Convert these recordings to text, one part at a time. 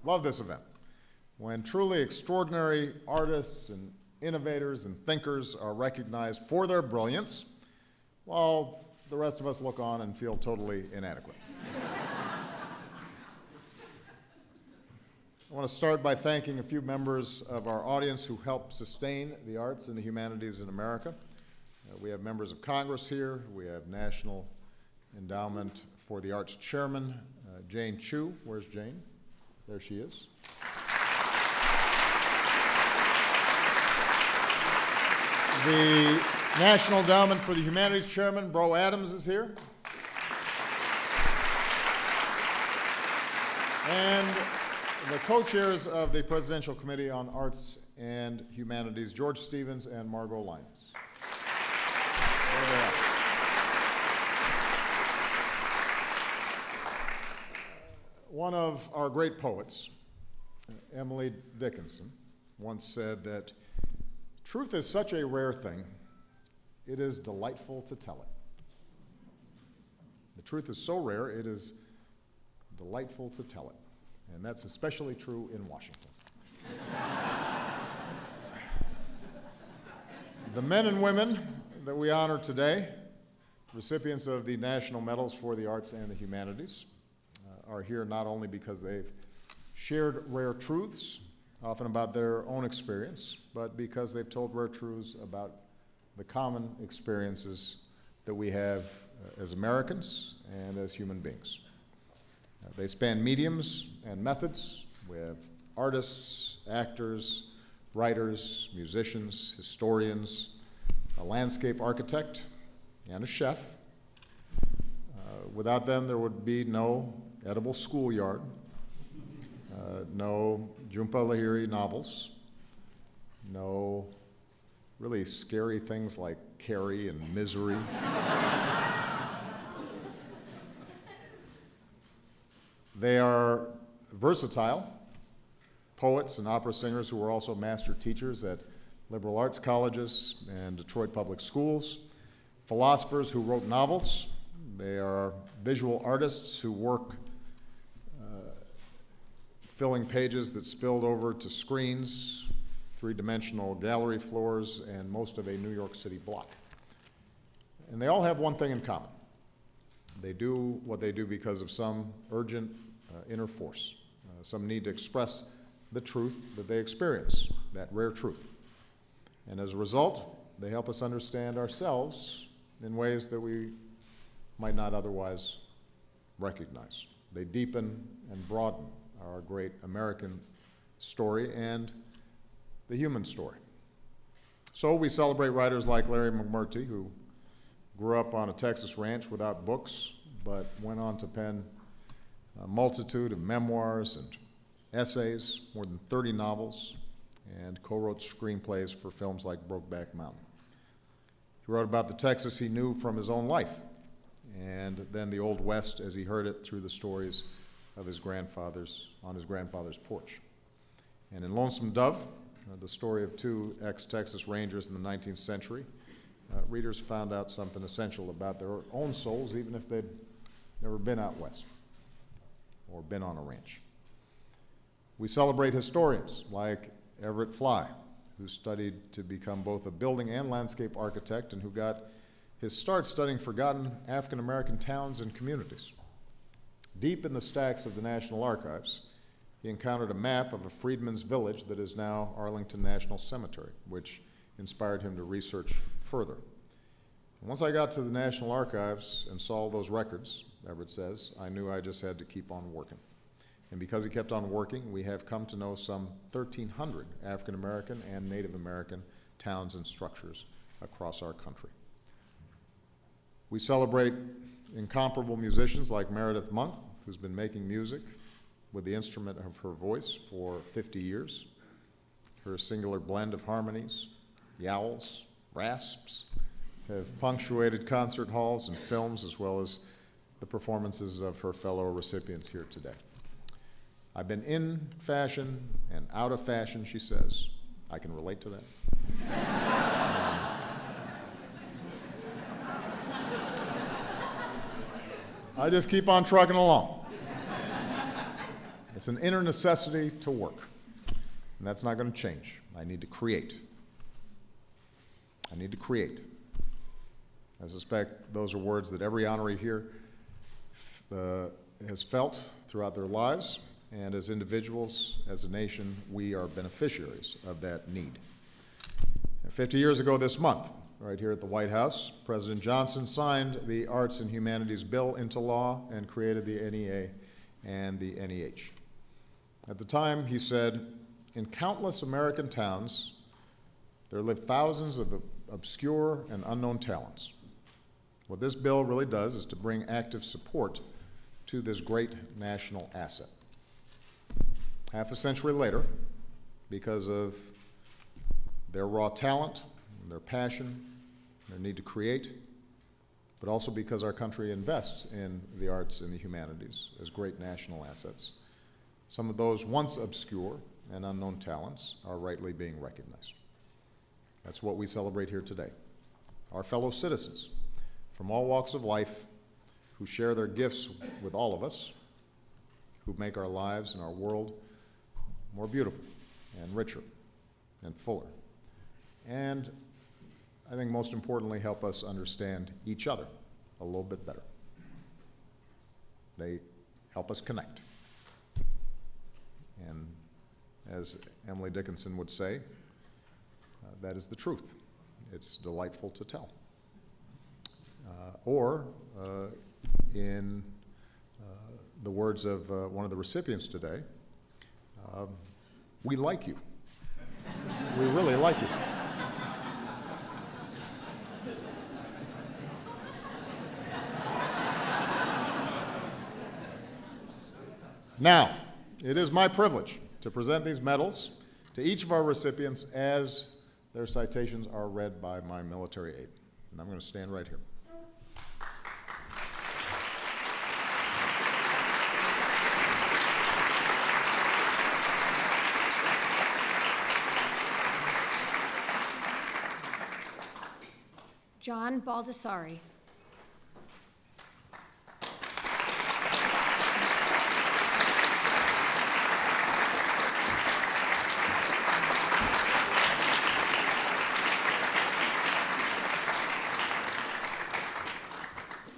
love this event, when truly extraordinary artists and innovators and thinkers are recognized for their brilliance, while the rest of us look on and feel totally inadequate. I want to start by thanking a few members of our audience who help sustain the arts and the humanities in America. We have members of Congress here. We have National Endowment for the Arts Chairman, Jane Chu. Where's Jane? There she is. The National Endowment for the Humanities Chairman, Bro Adams, is here. And the co-chairs of the Presidential Committee on Arts and Humanities, George Stevens and Margot Lyons. There they are. One of our great poets, Emily Dickinson, once said that truth is such a rare thing, it is delightful to tell it. The truth is so rare, it is delightful to tell it. And that's especially true in Washington. The men and women that we honor today, recipients of the National Medals for the Arts and the Humanities, are here not only because they've shared rare truths, often about their own experience, but because they've told rare truths about the common experiences that we have as Americans and as human beings. They span mediums and methods. We have artists, actors, writers, musicians, historians, a landscape architect, and a chef. Without them, there would be no edible schoolyard, no Jhumpa Lahiri novels, no really scary things like Carrie and Misery. They are versatile poets and opera singers who were also master teachers at liberal arts colleges and Detroit public schools, philosophers who wrote novels. They are visual artists who work filling pages that spilled over to screens, three-dimensional gallery floors, and most of a New York City block. And they all have one thing in common. They do what they do because of some urgent inner force, some need to express the truth that they experience, that rare truth. And as a result, they help us understand ourselves in ways that we might not otherwise recognize. They deepen and broaden our great American story and the human story. So we celebrate writers like Larry McMurtry, who grew up on a Texas ranch without books, but went on to pen a multitude of memoirs and essays, more than 30 novels, and co-wrote screenplays for films like Brokeback Mountain. He wrote about the Texas he knew from his own life, and then the Old West as he heard it through the stories of his grandfathers on his grandfather's porch. And in Lonesome Dove, the story of two ex-Texas Rangers in the 19th century, readers found out something essential about their own souls, even if they'd never been out west or been on a ranch. We celebrate historians like Everett Fly, who studied to become both a building and landscape architect and who got his start studying forgotten African-American towns and communities. Deep in the stacks of the National Archives, he encountered a map of a freedman's village that is now Arlington National Cemetery, which inspired him to research further. And once I got to the National Archives and saw those records, Everett says, I knew I just had to keep on working. And because he kept on working, we have come to know some 1,300 African American and Native American towns and structures across our country. We celebrate incomparable musicians like Meredith Monk, who's been making music with the instrument of her voice for 50 years. Her singular blend of harmonies, yowls, rasps, have punctuated concert halls and films, as well as the performances of her fellow recipients here today. I've been in fashion and out of fashion, she says. I can relate to that. I just keep on trucking along. It's an inner necessity to work, and that's not going to change. I need to create. I need to create. I suspect those are words that every honoree here has felt throughout their lives, and as individuals, as a nation, we are beneficiaries of that need. 50 years ago this month, right here at the White House, President Johnson signed the Arts and Humanities Bill into law and created the NEA and the NEH. At the time, he said, "In countless American towns, there live thousands of obscure and unknown talents. What this bill really does is to bring active support to this great national asset." Half a century later, because of their raw talent, their passion, their need to create, but also because our country invests in the arts and the humanities as great national assets, some of those once obscure and unknown talents are rightly being recognized. That's what we celebrate here today. Our fellow citizens from all walks of life who share their gifts with all of us, who make our lives and our world more beautiful and richer and fuller. And I think most importantly, help us understand each other a little bit better. They help us connect. And as Emily Dickinson would say, that is the truth. It's delightful to tell. In the words of one of the recipients today, we like you. We really like you. Now, it is my privilege to present these medals to each of our recipients as their citations are read by my military aide. And I'm going to stand right here. John Baldessari.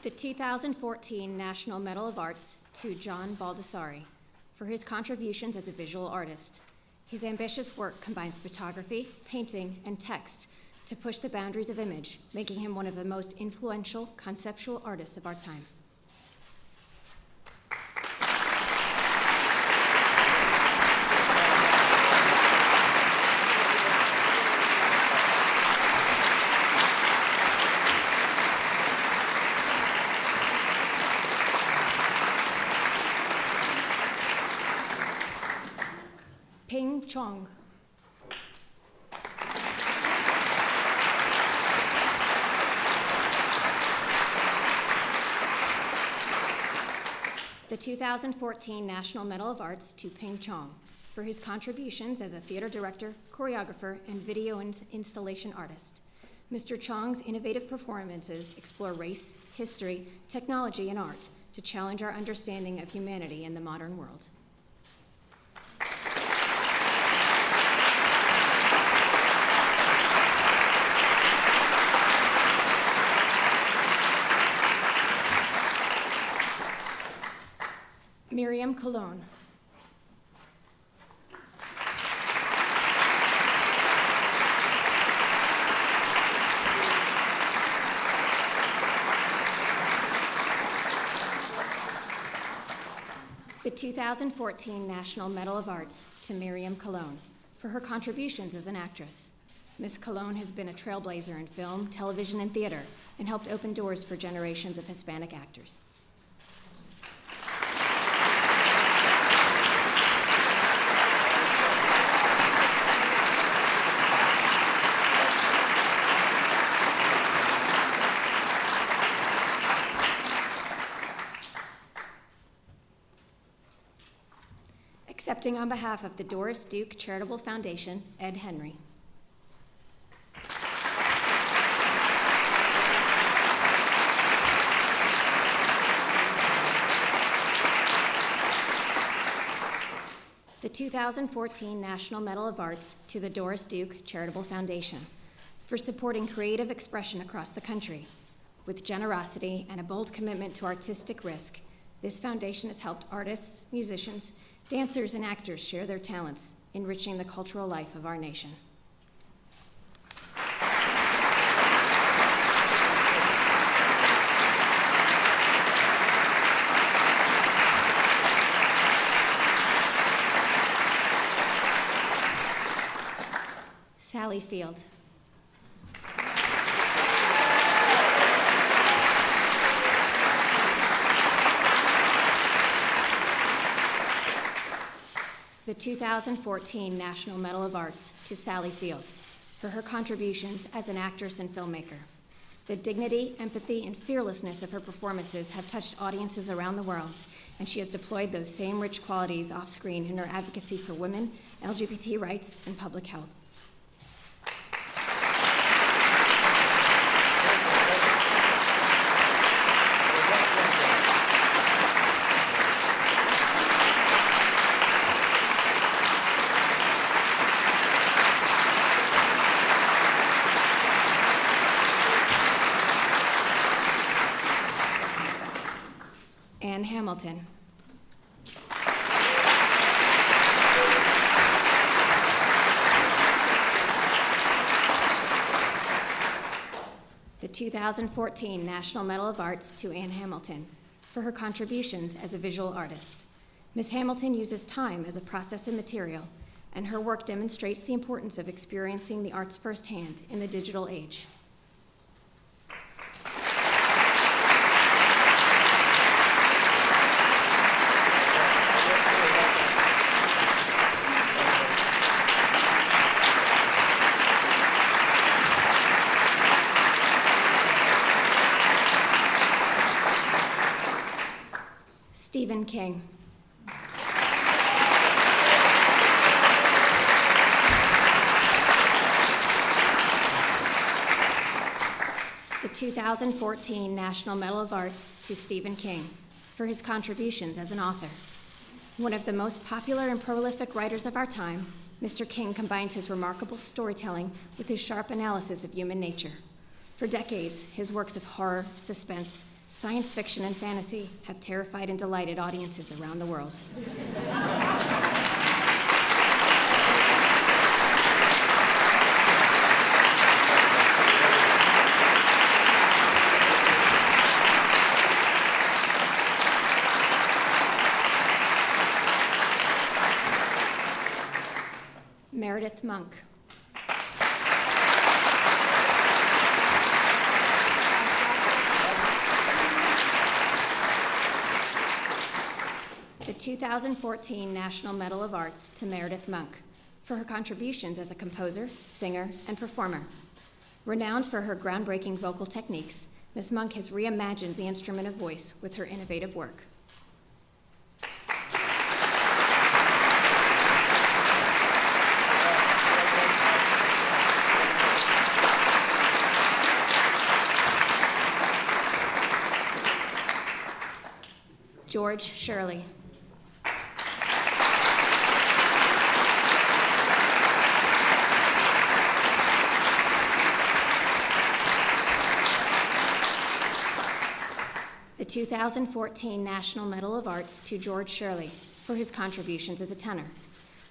The 2014 National Medal of Arts to John Baldessari for his contributions as a visual artist. His ambitious work combines photography, painting, and text to push the boundaries of image, making him one of the most influential conceptual artists of our time. Ping Chong. The 2014 National Medal of Arts to Ping Chong for his contributions as a theater director, choreographer, and video installation artist. Mr. Chong's innovative performances explore race, history, technology, and art to challenge our understanding of humanity in the modern world. Miriam Cologne. The 2014 National Medal of Arts to Miriam Cologne for her contributions as an actress. Ms. Cologne has been a trailblazer in film, television, and theater, and helped open doors for generations of Hispanic actors. Accepting on behalf of the Doris Duke Charitable Foundation, Ed Henry. The 2014 National Medal of Arts to the Doris Duke Charitable Foundation for supporting creative expression across the country. With generosity and a bold commitment to artistic risk, this foundation has helped artists, musicians, dancers, and actors share their talents, enriching the cultural life of our nation. Sally Field. The 2014 National Medal of Arts to Sally Field for her contributions as an actress and filmmaker. The dignity, empathy, and fearlessness of her performances have touched audiences around the world, and she has deployed those same rich qualities off-screen in her advocacy for women, LGBT rights, and public health. Hamilton. The 2014 National Medal of Arts to Ann Hamilton for her contributions as a visual artist. Ms. Hamilton uses time as a process and material, and her work demonstrates the importance of experiencing the arts firsthand in the digital age. Stephen King. The 2014 National Medal of Arts to Stephen King for his contributions as an author. One of the most popular and prolific writers of our time, Mr. King combines his remarkable storytelling with his sharp analysis of human nature. For decades, his works of horror, suspense, science fiction, and fantasy have terrified and delighted audiences around the world. Meredith Monk. The 2014 National Medal of Arts to Meredith Monk for her contributions as a composer, singer, and performer. Renowned for her groundbreaking vocal techniques, Ms. Monk has reimagined the instrument of voice with her innovative work. George Shirley. The 2014 National Medal of Arts to George Shirley for his contributions as a tenor.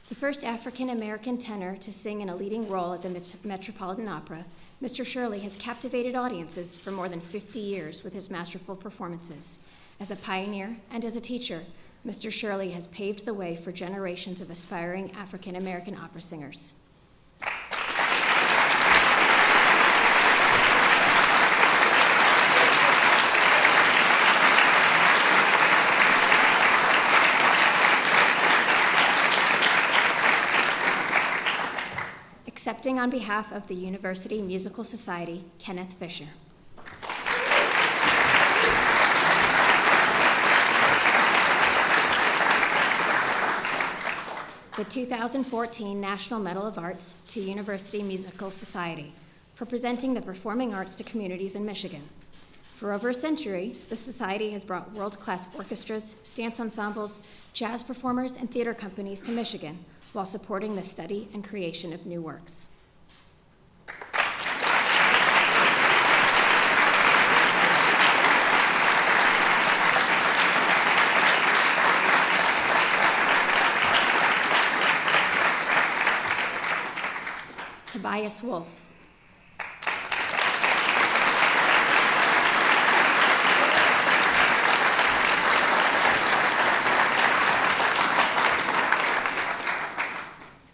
The first African-American tenor to sing in a leading role at the Metropolitan Opera, Mr. Shirley has captivated audiences for more than 50 years with his masterful performances. As a pioneer and as a teacher, Mr. Shirley has paved the way for generations of aspiring African-American opera singers. Accepting on behalf of the University Musical Society, Kenneth Fisher. The 2014 National Medal of Arts to University Musical Society for presenting the performing arts to communities in Michigan. For over a century, the Society has brought world-class orchestras, dance ensembles, jazz performers, and theater companies to Michigan while supporting the study and creation of new works. Tobias Wolff.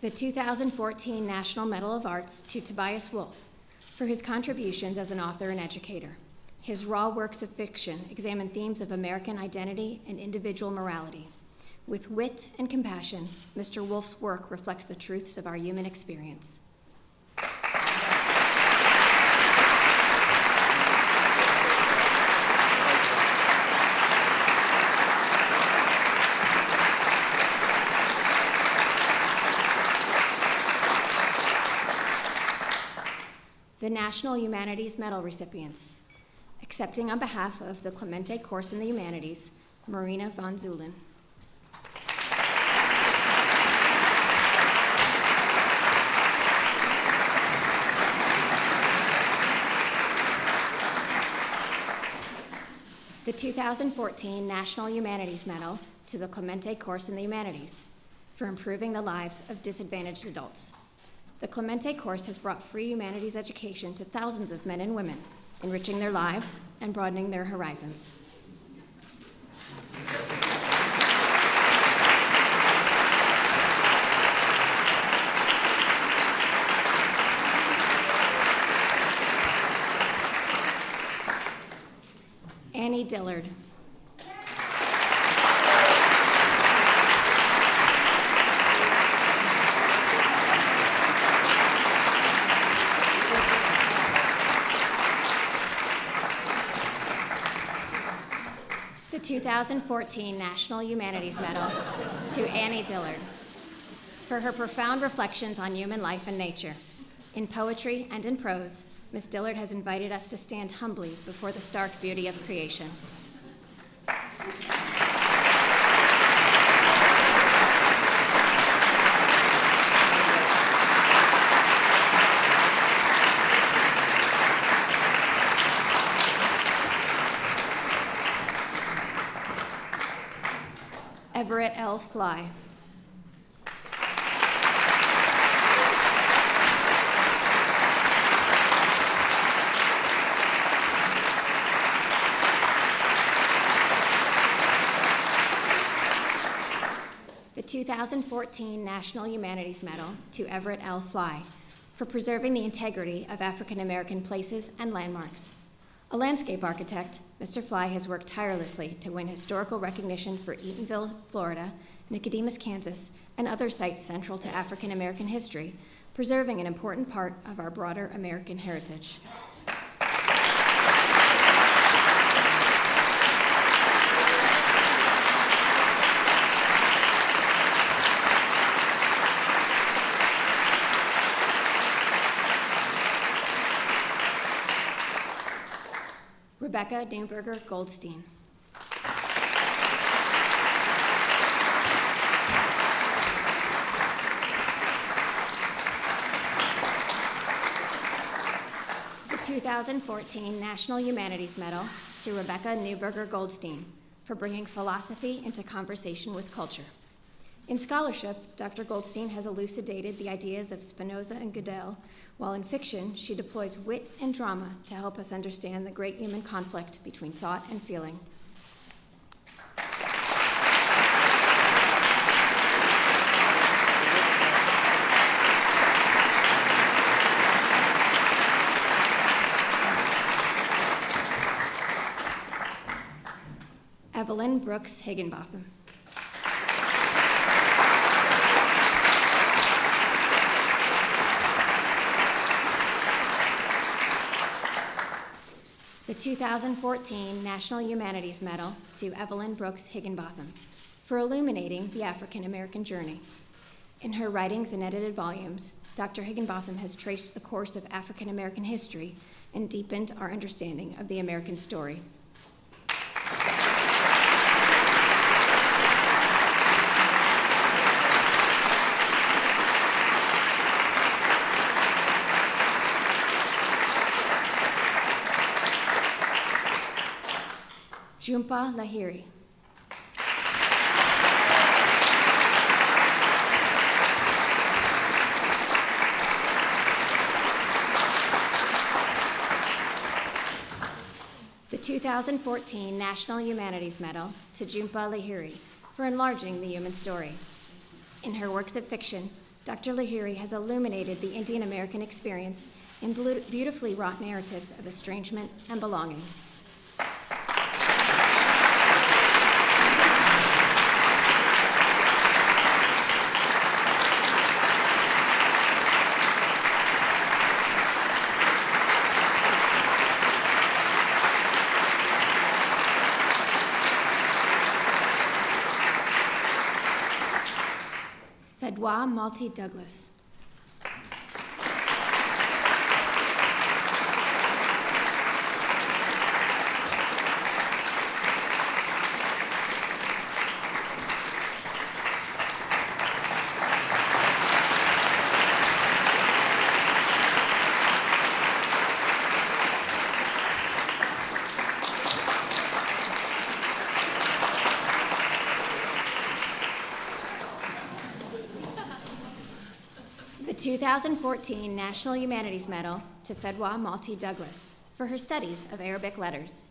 The 2014 National Medal of Arts to Tobias Wolff for his contributions as an author and educator. His raw works of fiction examine themes of American identity and individual morality. With wit and compassion, Mr. Wolff's work reflects the truths of our human experience. The National Humanities Medal recipients. Accepting on behalf of the Clemente Course in the Humanities, Marina von Zulin. The 2014 National Humanities Medal to the Clemente Course in the Humanities for improving the lives of disadvantaged adults. The Clemente Course has brought free humanities education to thousands of men and women, enriching their lives and broadening their horizons. Annie Dillard. The 2014 National Humanities Medal to Annie Dillard for her profound reflections on human life and nature. In poetry and in prose, Ms. Dillard has invited us to stand humbly before the stark beauty of creation. Everett L. Fly. The 2014 National Humanities Medal to Everett L. Fly for preserving the integrity of African American places and landmarks. A landscape architect, Mr. Fly has worked tirelessly to win historical recognition for Eatonville, Florida, Nicodemus, Kansas, and other sites central to African American history, preserving an important part of our broader American heritage. Rebecca Newberger Goldstein. The 2014 National Humanities Medal to Rebecca Newberger Goldstein for bringing philosophy into conversation with culture. In scholarship, Dr. Goldstein has elucidated the ideas of Spinoza and Gödel, while in fiction, she deploys wit and drama to help us understand the great human conflict between thought and feeling. Evelyn Brooks Higginbotham. The 2014 National Humanities Medal to Evelyn Brooks Higginbotham for illuminating the African American journey. In her writings and edited volumes, Dr. Higginbotham has traced the course of African American history and deepened our understanding of the American story. Jhumpa Lahiri. The 2014 National Humanities Medal to Jhumpa Lahiri for enlarging the human story. In her works of fiction, Dr. Lahiri has illuminated the Indian American experience in beautifully wrought narratives of estrangement and belonging. Fedwa Malti Douglas. The 2014 National Humanities Medal to Fedwa Malti Douglas for her studies of Arabic letters.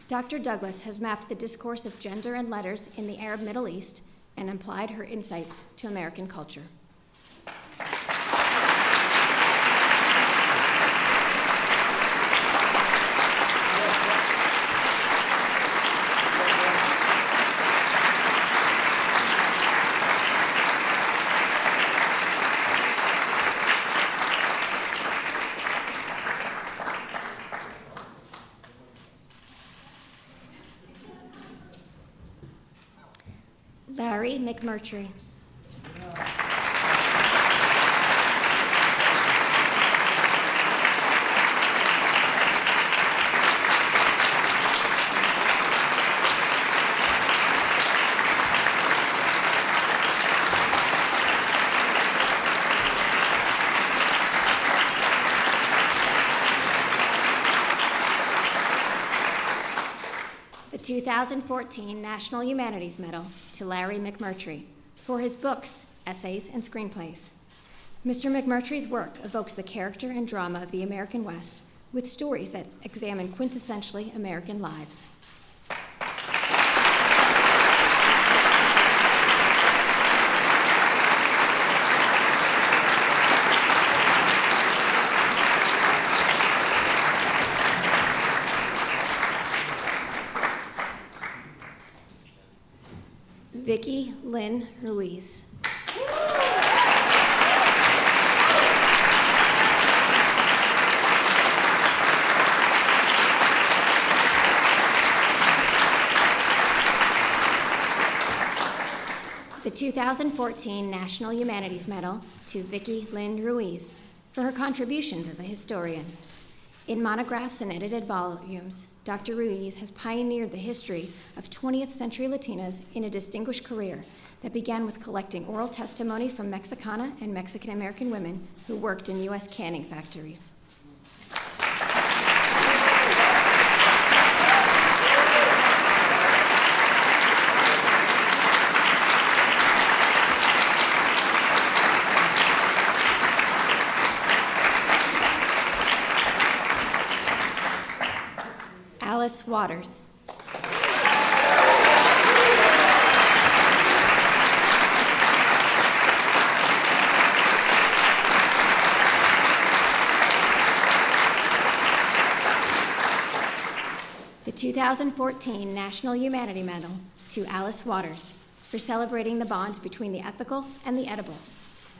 Dr. Douglas has mapped the discourse of gender and letters in the Arab Middle East and applied her insights to American culture. Larry McMurtry. The 2014 National Humanities Medal to Larry McMurtry for his books, essays, and screenplays. Mr. McMurtry's work evokes the character and drama of the American West with stories that examine quintessentially American lives. Vicki Lynn Ruiz. The 2014 National Humanities Medal to Vicki Lynn Ruiz for her contributions as a historian. In monographs and edited volumes, Dr. Ruiz has pioneered the history of 20th century Latinas in a distinguished career that began with collecting oral testimony from Mexicana and Mexican-American women who worked in U.S. canning factories. Alice Waters. The 2014 National Humanity Medal to Alice Waters for celebrating the bonds between the ethical and the edible.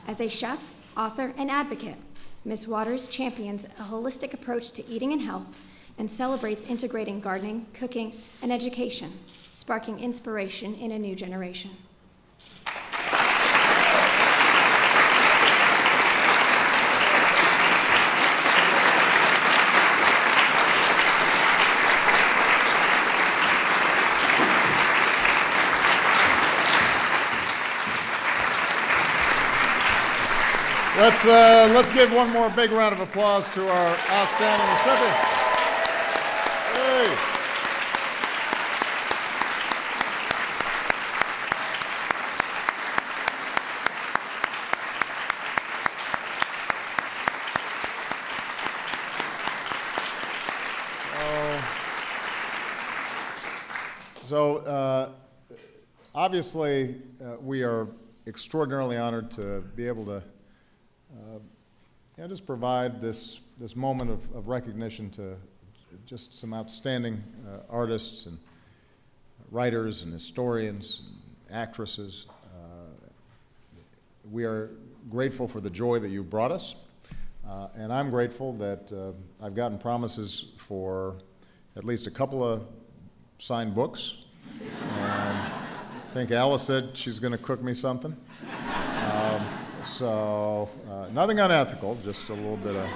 As a chef, author, and advocate, Ms. Waters champions a holistic approach to eating and health and celebrates integrating gardening, cooking, and education, sparking inspiration in a new generation. Let's give one more big round of applause to our outstanding recipient. Hey. So obviously, we are extraordinarily honored to be able to just provide this moment of recognition to just some outstanding artists and writers and historians and actresses. We are grateful for the joy that you brought us, and I'm grateful that I've gotten promises for at least a couple of signed books, and I think Alice said she's going to cook me something. So nothing unethical, just a little bit of